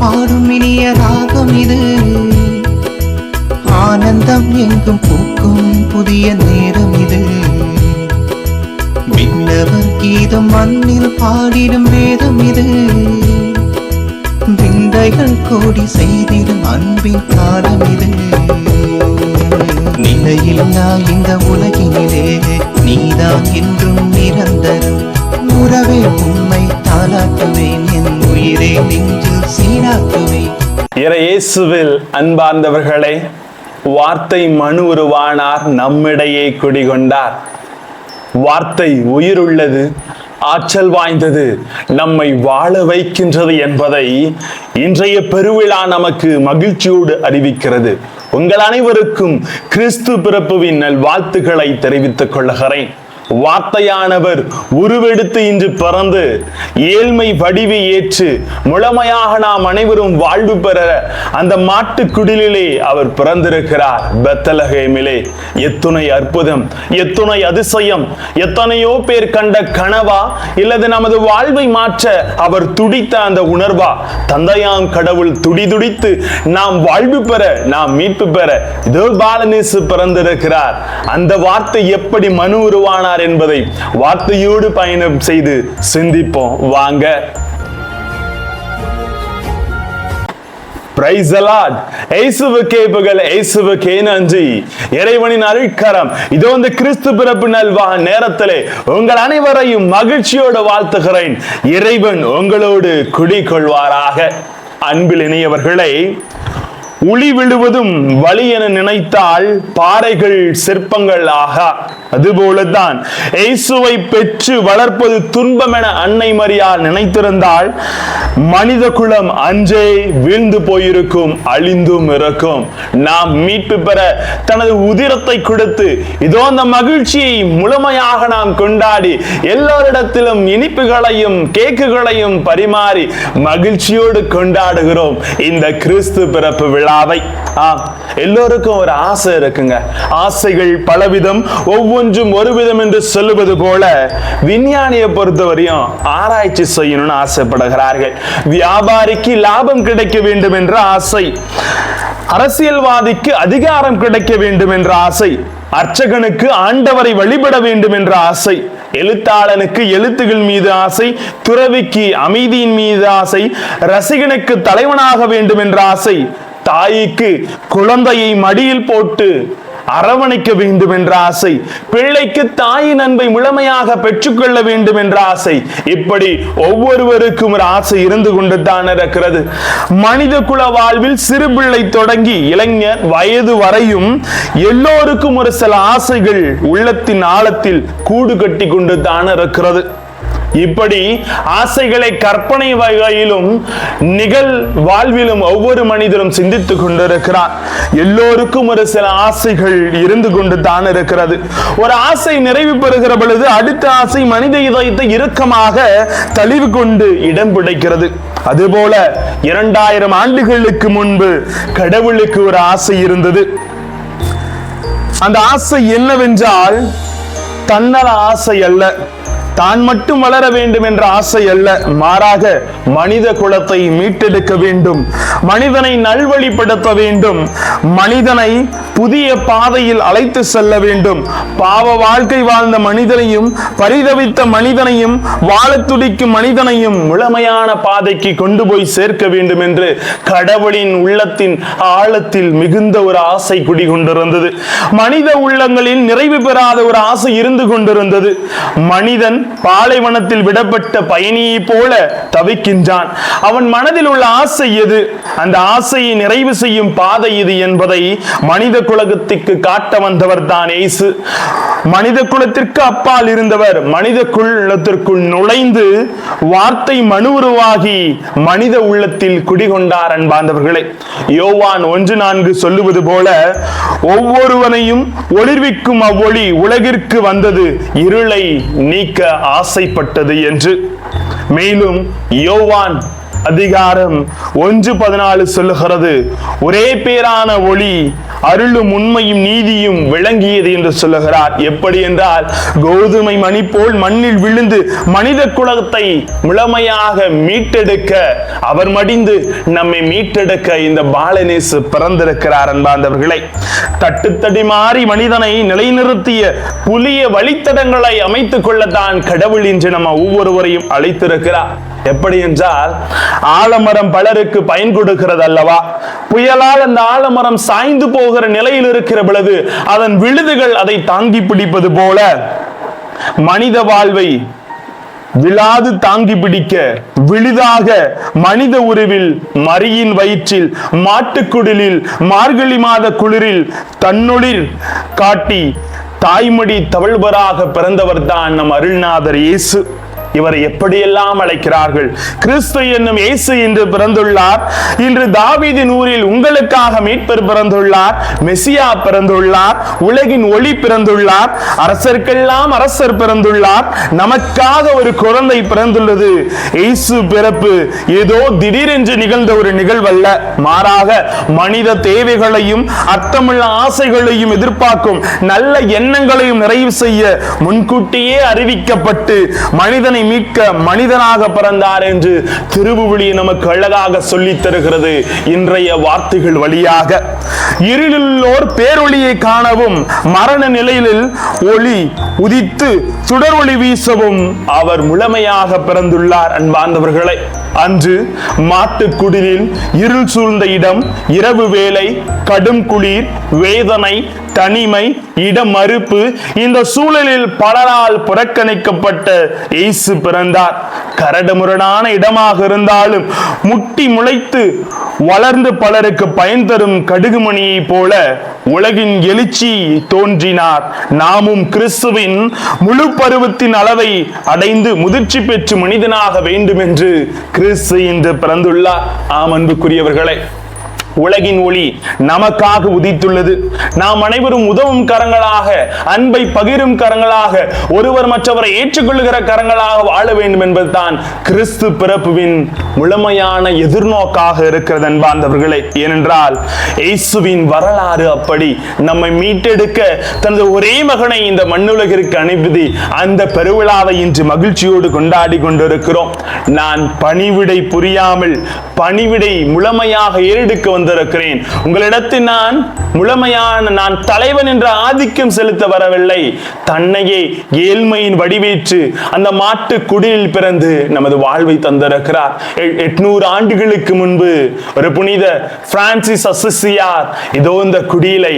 பாடும் இனிய ராகம் இது. ஆனந்தம் எங்கும் பூக்கும் புதிய நேரம் இது. விண்ணவர் கீதம் மண்ணில் பாடிடும் வேதம் இது. விந்தைகள் கோடி செய்திடும் அன்பின் காலம் இது. நிலையில்லா இந்த உலகினிலே நீதான் என்றும் நிரந்தரம். உறவே உண்மை தாளாட்டுவேன், என் உயிரை நெஞ்சில் சீராட்டுவேன். இயேசுவில் அன்பார்ந்தவர்களே, வார்த்தை மனு உருவானார், நம்மிடையே குடிகொண்டார். வார்த்தை உயிருள்ளது, ஆற்றல் வாய்ந்தது, நம்மை வாழ வைக்கின்றது என்பதை இன்றைய பெருவிழா நமக்கு மகிழ்ச்சியோடு அறிவிக்கிறது. உங்கள் அனைவருக்கும் கிறிஸ்து பிறப்புவின் நல்வாழ்த்துக்களை தெரிவித்துக் கொள்கிறேன். வார்த்தையானவர் உருவெடுத்து இன்று பிறந்து ஏழ்மை வடிவை ஏற்று முழுமையாக நாம் அனைவரும் வாழ்வு பெற அந்த மாட்டுக்குடிலே அவர் பிறந்திருக்கிறார். பெத்லகேமிலே எத்துணை அற்புதம், எத்துணை அதிசயம்! எத்தனையோ பேர் கண்ட கனவா, இல்லது நமது வாழ்வை மாற்ற அவர் துடித்த அந்த உணர்வா? தந்தையாம் கடவுள் துடிதுடித்து நாம் வாழ்வு பெற, நாம் மீட்பு பெற இதோ பாலநேசு பிறந்திருக்கிறார். அந்த வார்த்தை எப்படி மனு உருவானார் என்பதை வார்த்தையோடு பயணம் செய்து சிந்திப்போம் வாங்க. Praise the Lord. இயேசுவுக்கே புகழ், இயேசுவுக்கே நன்றி. இறைவனின் அருட்கரம் இதோ இந்த கிறிஸ்து பிறப்பு நல்வா நேரத்திலே உங்கள் அனைவரையும் மகிழ்ச்சியோடு வாழ்த்துகிறேன். இறைவன் உங்களோடு குடிகொள்வாராக. அன்பில் இணையவர்களே, உளி விழுவதும் வலி என நினைத்தால் பாறைகள் சிற்பங்கள் ஆகா. அதுபோலதான் இயேசுவை பெற்று வளர்ப்பது துன்பம் என அன்னை மரியாள் நினைத்திருந்தால் மனித குலம் அன்றே வீழ்ந்து போயிருக்கும், அழிந்தும் இருக்கும். நாம் மீட்பு பெற தனது உதிரத்தை கொடுத்து இதோ அந்த மகிழ்ச்சியை முழுமையாக நாம் கொண்டாடி எல்லோரிடத்திலும் இனிப்புகளையும் கேக்குகளையும் பரிமாறி மகிழ்ச்சியோடு கொண்டாடுகிறோம் இந்த கிறிஸ்து பிறப்பு விழாவை. எல்லோருக்கும் ஒரு ஆசை இருக்குங்க. ஆசைகள் பலவிதம், ஒவ்வொன்றும் ஒரு விதம் என்று சொல்லுவது போல விஞ்ஞானியை பொறுத்தவரையும் ஆராய்ச்சி செய்யணும்னு ஆசைப்படுகிறார்கள். வியாபாரிக்கு லாபம் கிடைக்க வேண்டும் என்ற ஆசை, அரசியல்வாதிக்கு அதிகாரம் கிடைக்க வேண்டும் என்ற ஆசை, அர்ச்சகனுக்கு ஆண்டவரை வழிபட வேண்டும் என்ற ஆசை, எழுத்தாளனுக்கு எழுத்துகள் மீது ஆசை, துறவிக்கு அமைதியின் மீது ஆசை, ரசிகனுக்கு தலைவனாக வேண்டும் என்ற ஆசை, தாய்க்கு குழந்தையை மடியில் போட்டு அரவணைக்க வேண்டும் என்ற ஆசை, பிள்ளைக்கு தாயின் அன்பை முழுமையாக பெற்றுக்கொள்ள வேண்டும் என்ற ஆசை. இப்படி ஒவ்வொருவருக்கும் ஒரு ஆசை இருந்து கொண்டு தான் இருக்கிறது. மனித குல வாழ்வில் சிறு பிள்ளை தொடங்கி இளைஞர் வயது வரையும் எல்லோருக்கும் ஒரு சில ஆசைகள் உள்ளத்தின் ஆழத்தில் கூடு கட்டி கொண்டு தான் இருக்கிறது. இப்படி ஆசைகளை கற்பனை வகையிலும் நிகழ் வாழ்விலும் ஒவ்வொரு மனிதரும் சிந்தித்துக் கொண்டிருக்கிறார். எல்லோருக்கும் ஒரு சில ஆசைகள் இருந்து கொண்டு தான் இருக்கிறது. ஒரு ஆசை நிறைவு பெறுகிற பொழுது அடுத்த ஆசை மனித இதயத்தை இறுக்கமாக தழுவி கொண்டு இடம் பிடிக்கிறது. அதுபோல 2000 ஆண்டுகளுக்கு முன்பு கடவுளுக்கு ஒரு ஆசை இருந்தது. அந்த ஆசை என்னவென்றால் தன்னல ஆசை அல்ல, தான் மட்டும் வளர வேண்டும் என்ற ஆசை அல்ல, மாறாக மனித குலத்தை மீட்டெடுக்க வேண்டும், மனிதனை நல்வழிப்படுத்த வேண்டும், மனிதனை புதிய பாதையில் அழைத்து செல்ல வேண்டும். பாவ வாழ்க்கை வாழ்ந்த மனிதனையும் பரிதவித்த மனிதனையும் வாழ துடிக்கும் மனிதனையும் முழுமையான பாதைக்கு கொண்டு போய் சேர்க்க வேண்டும் என்று கடவுளின் உள்ளத்தின் ஆழத்தில் மிகுந்த ஒரு ஆசை குடிகொண்டிருந்தது. மனித உள்ளங்களில் நிறைவு பெறாத ஒரு ஆசை இருந்து கொண்டிருந்தது. மனிதன் பாலைவனத்தில் விடப்பட்ட பயணியை போல தவிக்கின்றான். அவன் மனதில் உள்ள ஆசை எது, அந்த ஆசையை நிறைவு செய்யும் பாதை இது என்பதை மனித குலத்திற்கு காட்ட வந்தவர் தான் இயேசு. மனித குலத்திற்கு அப்பால் இருந்தவர் மனித குலத்திற்குள் நுழைந்து வார்த்தை மனு உருவாகி மனித உள்ளத்தில் குடிகொண்டார். அன்பார்ந்தவர்களே, யோவான் 1:4 சொல்லுவது போல ஒவ்வொருவனையும் ஒளிர்விக்கும் அவ்வொளி உலகிற்கு வந்தது, இருளை நீக்க ஆசைப்பட்டது என்று. மேலும் யோவான் அதிகாரம் 1:14 சொல்லுகிறது, ஒரே பேரான ஒளி அருளும் உண்மையும் நீதியும் விளங்கியது என்று சொல்லுகிறார். எப்படி என்றால், கோதுமை மணி போல் மண்ணில் விழுந்து மனித குலத்தை முழுமையாக மீட்டெடுக்க, அவர் மடிந்து நம்மை மீட்டெடுக்க இந்த பாலனேசு பிறந்திருக்கிறார். அன்பார்ந்தவர்களை, தட்டுத்தடி மாறி மனிதனை நிலைநிறுத்திய புதிய வழித்தடங்களை அமைத்துக் கொள்ளத்தான் கடவுள் இன்று நம்ம ஒவ்வொருவரையும் அழைத்திருக்கிறார். எப்படி என்றால், ஆலமரம் பலருக்கு பயன் கொடுக்கிறது அல்லவா? புயலால் அந்த ஆலமரம் சாய்ந்து போகிற நிலையில் இருக்கிற பொழுது அதன் விழுதுகள் அதை தாங்கி பிடிப்பது போல மனித வாழ்வை விழாது தாங்கி பிடிக்க விழுதாக மனித உருவில் மரியின் வயிற்றில் மாட்டுக்குடிலில் மார்கழி மாத குளிரில் தன்னொளிர் காட்டி தாய்மடி தவழ்வராக பிறந்தவர் தான் நம் அருள்நாதர் இயேசு. இவரை எப்படியெல்லாம் அழைக்கிறார்கள்? கிறிஸ்து என்னும் இயேசு என்று பிறந்துள்ளார். இன்று தாவீதின் ஊரில் உங்களுக்காக மீட்பர் பிறந்துள்ளார். மெசியா பிறந்துள்ளார். உலகின் ஒளி பிறந்துள்ளார். அரசர்க்கெல்லாம் அரசர் பிறந்துள்ளார். நமக்காக ஒரு குழந்தை பிறந்துள்ளது. இயேசு பிறப்பு ஏதோ திடீரென்று நிகழ்ந்த ஒரு நிகழ்வல்ல. மாறாக மனித தேவைகளையும் அர்த்தமுள்ள ஆசைகளையும் எதிர்பார்க்கும் நல்ல எண்ணங்களையும் நிறைவு செய்ய முன்கூட்டியே அறிவிக்கப்பட்டு மனிதனை மீட்க மனிதனாக பிறந்தார் என்று திருவுவிலியை நமக்கு அழகாக சொல்லித் தருகிறது. இன்றைய வார்த்தைகள் வழியாக இருளிலோர் பேரொளியை காணவும் மரண நிலையில் ஒளி உதித்து சுடர் ஒளி வீசவும் அவர் முழுமையாக பிறந்துள்ளார். அன்பார்ந்தவர்களை, அன்று மாட்டுக்குடிலில் இருள் சூழ்ந்த இடம், இரவு வேலை, கடும் குளிர், வேதனை, தனிமை, இட மறுப்பு, இந்த சூழலில் பலரால் புறக்கணிக்கப்பட்ட இயேசு பிறந்தார். கரடுமுரடான இடமாக இருந்தாலும் முட்டி முளைத்து வளர்ந்து பலருக்கு பயன் தரும் கடுகுமணியை போல உலகின் எழுச்சி தோன்றினார். நாமும் கிறிஸ்துவின் முழு பருவத்தின் அளவை அடைந்து முதிர்ச்சி பெற்று மனிதனாக வேண்டும் என்று கிறிஸ்து இன்று பிறந்துள்ளார். ஆம் அன்புக்குரியவர்களே, உலகின் ஒளி நமக்காக உதித்துள்ளது. நாம் அனைவரும் உதவும் கரங்களாக, அன்பை பகிரும் கரங்களாக, ஒருவர் மற்றவரை ஏற்றுக்கொள்ளுகிற கரங்களாக வாழ வேண்டும் என்பதுதான் கிறிஸ்து பிறப்புவின் முழுமையான எதிர்நோக்காக இருக்கிறது. அன்பார்ந்தவர்களே, ஏனென்றால் இயேசுவின் வரலாறு அப்படி. நம்மை மீட்டெடுக்க தனது ஒரே மகனை இந்த மண்ணுலகிற்கு அனுப்பி அந்த பெருவிழாவை இன்று மகிழ்ச்சியோடு கொண்டாடி கொண்டிருக்கிறோம். நான் பணிவிடை புரியாமல் பணிவிடை முழுமையாக ஏறெடுக்க வந்திருக்கிறேன். உங்களிடத்தில் நான் முழுமையான நான் தலைவன் என்ற ஆதிக்கம் செலுத்த வரவில்லை. தன்னையே ஏழ்மையின் வடிவேற்று அந்த மாட்டு குடிலில் பிறந்து நமது வாழ்வை தந்திருக்கிறார். 800 ஆண்டுகளுக்கு முன்பு ஒரு புனித பிரான்சிஸ் அசிசியார் இதோ இந்த குடிலை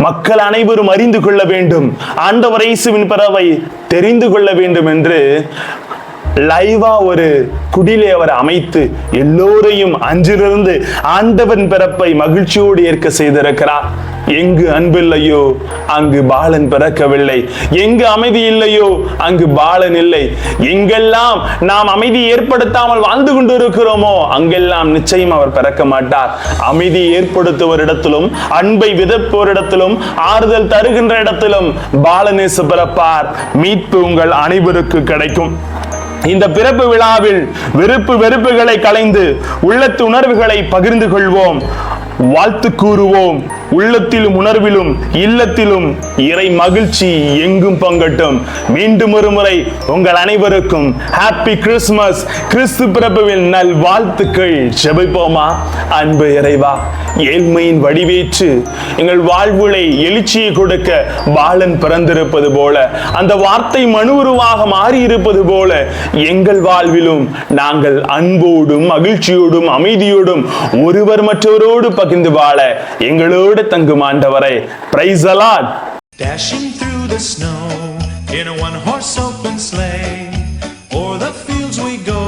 மக்கள் அனைவரும் அறிந்து கொள்ள வேண்டும், ஆண்டவர் இயேசுவின் பிறவை தெரிந்து கொள்ள வேண்டும் என்று லைவா ஒரு குடிலை அவர் அமைத்து எல்லோரையும் அன்றிலிருந்து ஆண்டவன் பிறப்பை மகிழ்ச்சியோடு ஏற்க செய்திருக்கிறார். எங்கு அன்பில்லையோ அங்கு பாலன் பிறக்கவில்லை. எங்கு அமைதி இல்லையோ அங்கு பாலன் இல்லை. எங்கெல்லாம் நாம் அமைதி ஏற்படுத்தாமல் வாழ்ந்து கொண்டிருக்கிறோமோ அங்கெல்லாம் நிச்சயம் அவர் பிறக்க மாட்டார். அமைதி ஏற்படுத்துவரிடத்திலும் அன்பை விதைப்பவரிடத்திலும் ஆறுதல் தருகின்ற இடத்திலும் பாலனேசு பிறப்பார். மீட்பு உங்கள் அனைவருக்கு கிடைக்கும். இந்த பிறப்பு விழாவில் விருப்பு வெறுப்புகளை களைந்து உள்ளத்து உணர்வுகளை பகிர்ந்து கொள்வோம், வாழ்த்து கூறுவோம். உள்ளத்திலும் உணர்விலும் இல்லத்திலும் இறை மகிழ்ச்சி எங்கும் பங்கட்டும். மீண்டும் ஒரு முறை உங்கள் அனைவருக்கும் ஹாப்பி கிறிஸ்துமஸ், கிறிஸ்து பிறப்புவின் நல் வாழ்த்துக்கள். ஜெபிப்போமா? அன்பு இறைவா, ஏழ்மையின் வடிவேற்று எங்கள் வாழ்வுளை எழுச்சியை கொடுக்க பாலன் பிறந்திருப்பது போல, அந்த வார்த்தை மனு உருவாக மாறி இருப்பது போல எங்கள் வாழ்விலும் நாங்கள் அன்போடும் மகிழ்ச்சியோடும் அமைதியோடும் ஒருவர் மற்றவரோடு பகிர்ந்து வாழ எங்களோடு தங்கும் ஆண்டவரே. Praise the Lord. Dashing through the snow in a one-horse open sleigh, o'er the fields we go.